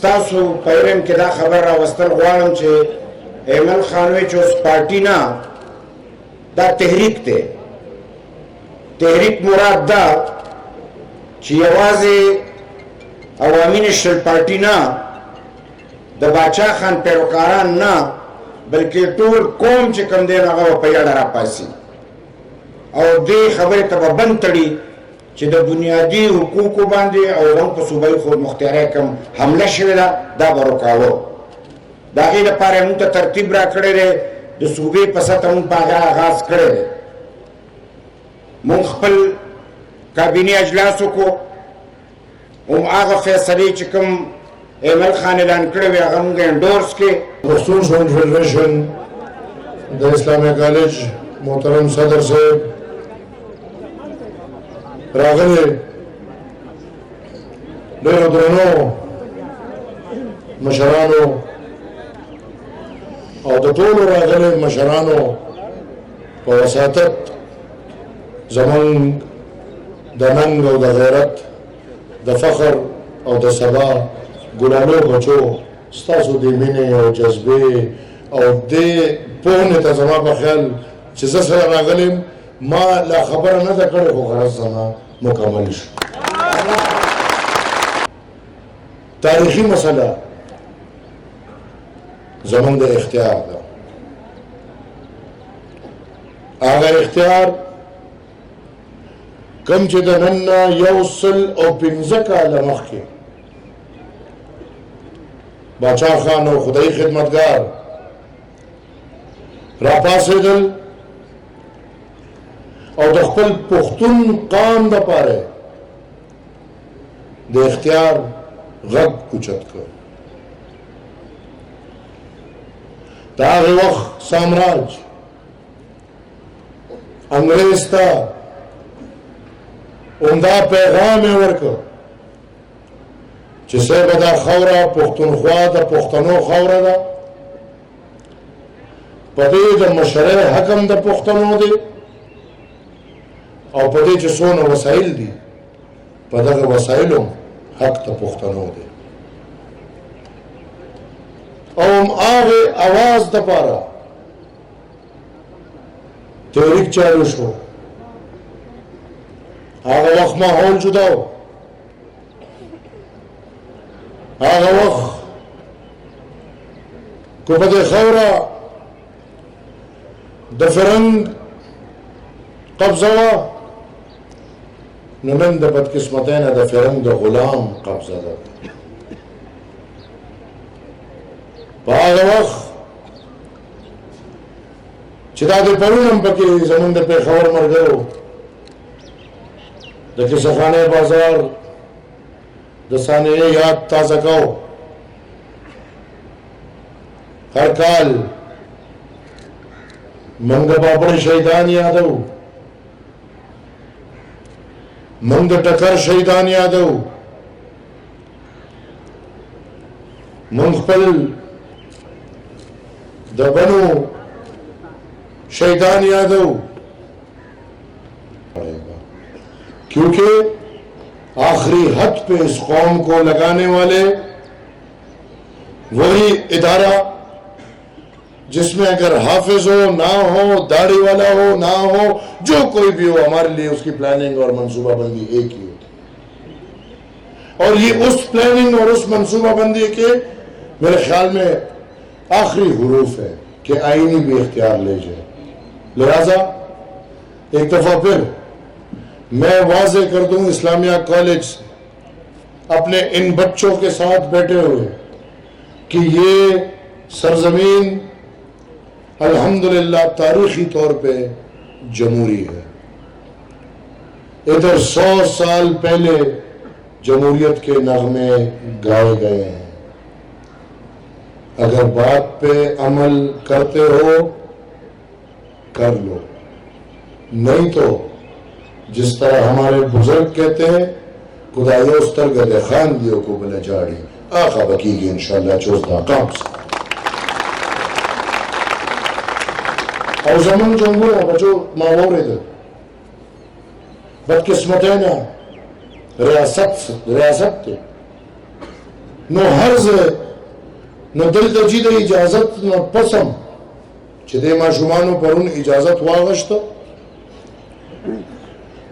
تاسو پیرن کې دا خبر راوستل غواړم چې ایمل خانوي چې اوس پارټي نه دا تحریک دی. تحریک مراد دا چې یوازې عوامي نېشنل پارټي نه د باچا خان پیروکاران نه بلکې ټول قوم چې کوم دی هغه په یاده راپاسي او دې خبرې ته به بند تړي چې د بنیادي حقوقو باندې او هم په صوبایي خودمختارۍ کوم حمله شوې ده دا به روکاوه. د هغې لپاره یې موږ ته ترتیب راکړی دی، د صوبې په سطحه موږ په هغه آغاز کړی دی. موږ خپل کابینې اجلاس وکړو، هغه فیصلې چې کوم ایمل خان اعلان کړی وي هغه موږ انډورس کړې. پښتون ژوند فیډریشن د اسلامي کالج محترم صدر صاحب راغلي ډېرو درنو مشرانو او د ټولو راغلي مشرانو په وساطت زمونږ د ننګ او د غیرت د فخر او د سبا ګلانو بچو ستاسو د مینې او جذبې او دې پوهنې ته زما په خیال چې زه سره راغلم ما لا خبره نه ده کړې خو غرض زما مکمل شو. تاریخي مسله زمونږ د اختیار ده. هغه اختیار کوم چې د نن نه 115 کاله مخکې باچا خان او خدای خدمتګار راپاسېدل او د خپل پښتون قام دپاره د اختیار غږ اوچت کړ. د هغې وخت سامراج انګریز ته عمده پیغام یې ورکړ چې صاحبه دا خاوره پښتونخوا د پښتنو خاوره ده، په دې د مشرع حکم د پښتنو دی او په دې چې څونه وسایل دي په دغه وسایلو حق د پښتنو دی. او هغې اواز دپاره تحریک چالو شو. هغه وخت ماحول جدا و. هغه وخت که په دې خاوره د فرنګ قبضه وه نو نن د بدقسمتۍ نه د فرنګ د غلام قبضه ده. په هغه وخت چې دا د پرون هم پکې زمونږ د پېښور ملګرو د کیسهخانې بازار د ثانیې یاد تازه کو. هر کال موږ د بابړ شهیدان یادو، موږ د ټکر شهیدان یادو، موږ خپل د بنو شهیدان یادو، क्योंकि आखिरी हद पे इस कौम को लगाने वाले वही इदारा जिसमें अगर हाफिज हो ना हो, दाढ़ी वाला हो ना हो, जो कोई भी हो, हमारे लिए उसकी प्लानिंग और मंसूबाबंदी एक ही होती है. और ये उस प्लानिंग और उस मंसूबाबंदी के मेरे ख्याल में आखिरी हुरूफ है कि आईनी भी इख्तियार ले जाए. लिहाजा एक दफा फिर मैं वाज़े कर दूं इस्लामिया कॉलेज अपने इन बच्चों के साथ बैठे हुए कि ये सरजमीन अल्हम्दुलिल्लाह तारीखी तौर पे जमहूरी है. इधर 100 साल पहले जमहूरियत के नगमे गाए गए हैं. अगर बात पे अमल करते हो कर लो, नहीं तो जिस तरह हमारे बुजुर्ग कहते हैं खुदायो स्तरगद खान दियो को बला जाड़ी आखा बकीगी इंशाल्लाह चोजदा काम से. और जमन जंगो बचो मावोरे दे बदकिस्मत है ना रियासत نو هر ځای نو دلته چې د اجازت نه پسم چې د ماشومانو پرون اجازت واغشته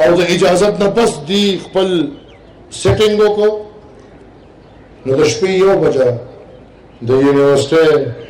او د اجازت نه پس دی خپل سیټینګ وکړو نو د شپې 1 بجه د یونیورسيټي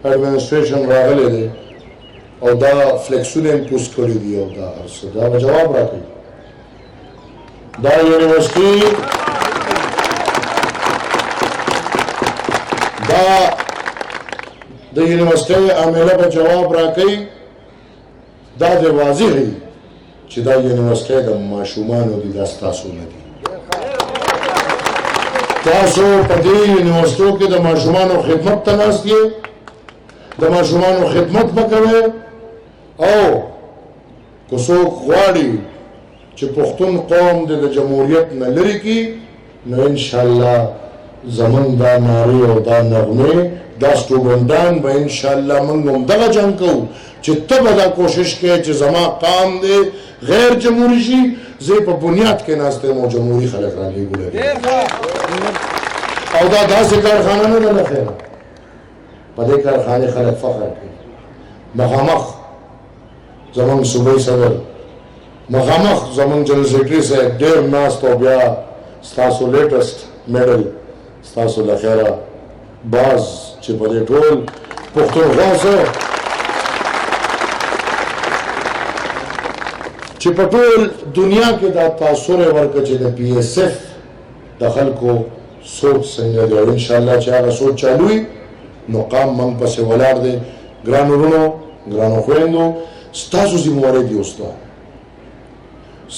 ایڈمنسټریشن راغلی دی او دا فلیکسونه پوسټ کړی دی او دا ارسه دا جواب راکړي دا یونیورسيټي دا د یونیورسيټي عامله په جواب راکړي دا د واضح دی چې دا یونیورسيټي د ماشومانو دي دا ستاسو نه دي تاسو په دې یونیورسيټو کې د ماشومانو خدمت ته ناست یې د ماشومانو خدمت وکوي او که څوک غواړي چې پښتون قوم د جمهوریت نه لري کی نو ان شاء الله زمون دا ناري او دا نغمه دا سټوډنټان به ان شاء الله موږ هم دغه جنگ کوو چې ته به دا کوشش کوې چې زما قام دی غیر جمهوری شي زه په بنیاد کې ناسته مو جمهوری خلک را لېږلي او دا داسې کارخانه نه ده نه خیر په دې کارخانې خلک فخر کوي مخامخ زمونږ صوبایي صدر مخامخ زمونږ جنرال سیکرټري صاحب ډېر ناست او بیا ستاسو لیټسټ میډل ستاسو له خیره باز چې په دې ټول پښتونخوا سره چې په ټول دنیا کې دا تاثر ورکړي چې د پی ایس ایف د خلکو سوچ څنګه دی او ان شاء الله چې هغه سوچ چالو وي نو قام موږ پسې ولاړ دی ګرانو وروڼو ګرانو خویندو ستاسو ذمہواري دی استاد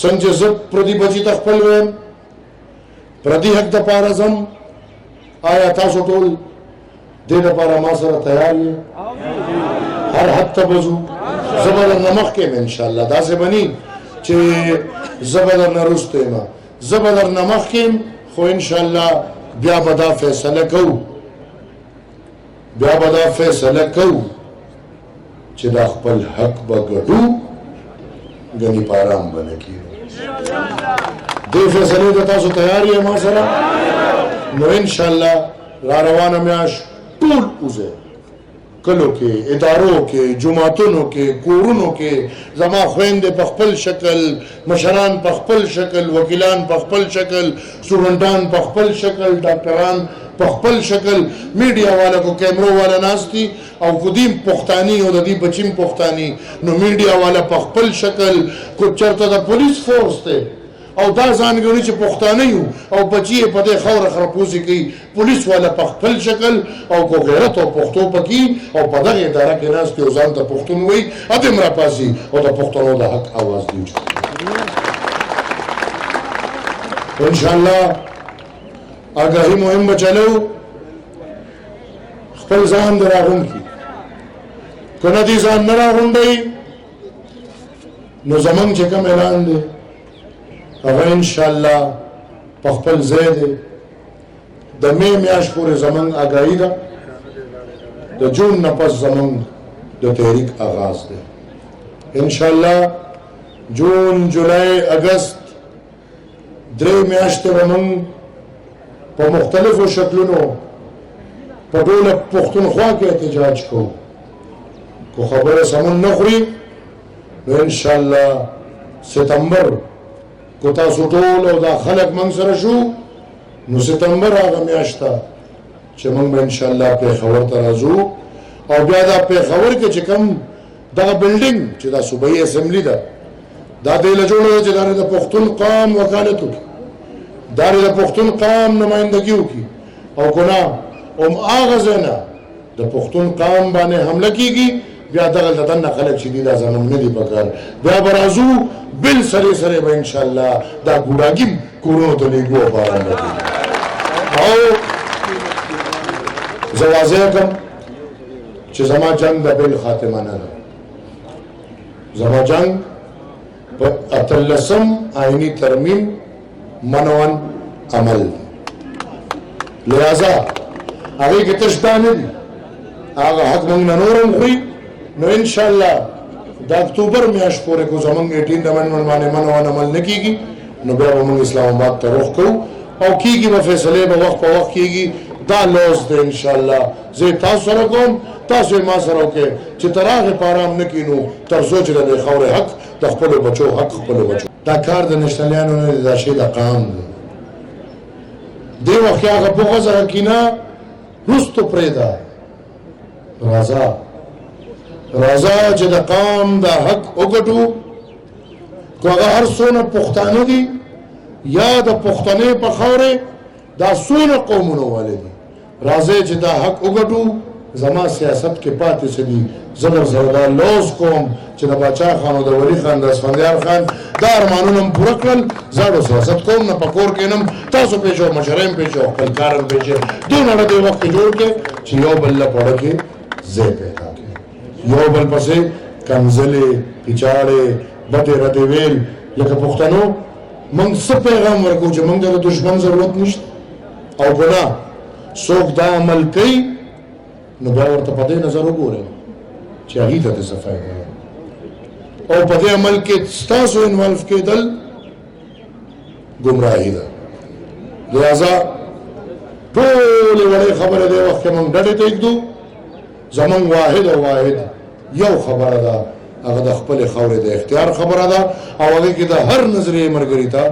څنګه چې زه پردي بچي ته خپل ویم پردي حق د پاره ځم آیا تاسو ټول دې لپاره ما سره تیار یې هر حد ته بځو زه به درنه مخکې یم انشاءالله داسې به ني چې زه به درنه وروسته یم زه به درنه مخکې یم خو انشاءالله بیا به دا فیصله کوو چې دا خپل حق به ګټو ګنې په ارام به نه کېږو دې فیصلې ته تاسو تیار یې ما سره نو انشاءالله را روانه میاشت ټول اوځئ کلو کې ادارو کې جماعتونو کې کورونو کې زما خويندې په خپل شکل مشران په خپل شکل وکیلان په خپل شکل سټوډنټان په خپل شکل ډاکټران په خپل شکل میډیا والا کو کیمرو والا ناشتي او قدیم پښتاني او د دې بچیم پښتاني نو میډیا والا په خپل شکل کو چرته د پولیس فورس ته او دا ځان غوړي چې پښتانه یو او بچي په دې خوره خرپوزي کوي پولیس والا په خپل شکل او کو غیرت او پښتو پکې او په دغه اداره کې ناس ته ځان ته پښتون وای ادم را پاسي او د پښتنو د حق आवाज دی ان شاء الله آگاهی مهم بچلو خپل ځان دراغون کی کنه دي ځان نه راغون دی نو زمون چې کوم اعلان دی هغه ان شاء الله په خپل ځای دی د مې میاشت پورې زمون آگاهی ده د جون نه پس زمون د تحریک آغاز دی ان شاء الله جون جولای اگست درې میاشتې زمون په مختلفو شکلونو په ټوله پښتونخوا کې احتجاج کوو کو خبره سمون نه خوري نو ان شاء الله ستمبر کو تاسو ټول او دا خلک موږ سره شو نو ستمبر هغه میاشت چې موږ ان شاء الله په خبر ته راځو او بیا دا په خبر کې چې کوم دا بلډینګ چې دا صوبایي اسمبلی ده دا د لجوړو چې د پښتون قوم وکالت وکړي دا د پښتون قوم نمائندګي وکړي او ګنا هغه ځنه د پښتون قوم باندې حمله کیږي بیا دغه دنه خلک چې دي دا زمون نه دي پکار بیا برازو بل سره سره به ان شاء الله دا ګوډاګیم کورونو ته لګو باندې او زوازه کوم چې زما جنگ د بل خاتمه نه ده زما جنگ په اتلسم آئینی ترمیم منوان عمل لہذا هغه کې تشباه نه دي هغه حق موږ نورم خوري نو ان شاء الله د اکتوبر میاشت پورې کو زمونږ 18 امندمنت باندې منوان عمل نه کیږي نو بیا موږ اسلام آباد ته رخ کوو او کیږي به فیصله به وخت په وخت کیږي دا لوز دی ان شاء الله زه تاسو سره کوم تاسو ما سره وکړئ چې تر هغه پاره هم نه کینو تر څو چې د خاورې حق د خپلو بچو حق خپلو بچو دا کار د نشتلیانو نه دی دا شی د قام دی دې وخت کې هغه بغض هغه کینه وروستو پرېږده راځه چې د قام د حق وګټو که هغه هر څونه پښتانه دي یا د پښتنې په خاورې دا څونه قومونه والي دي راځئ چې دا حق وګټو زما سیاست کې پاتې څه دي زه درسره دا لوز کوم چې د باچا خان او د ولي خان د اسفندیار خان دا ارمانونه م پوره کړل زاړو سیاست کوم نه په کور کې نم تاسو پېژو مشره م پېژو خپل کار م پېژې دونه د دې وخت کې جوړ کړې چې یو بل له پوره کې ځای پیدا کړي یو بل پسې کنځلې پیچاړې بټې رټې ویل لکه پښتنو موږ څه پیغام ورکوو چې موږ د دشمن ضرورت نشته او که نه څوک دا عمل کوي نو بیا ورته په دې نظر وګورئ چې هغې ته دې څه فایده او په دې عمل کې ستاسو انوالف کېدل ګمراهي ده لہذا ټولې وړې خبرې دې وخت کې موږ ډډې ته ږدو زموږ واحد یو خبره ده هغه د خپلې خاورې د اختیار خبره ده او هغې کې د هر نظریې ملګري ته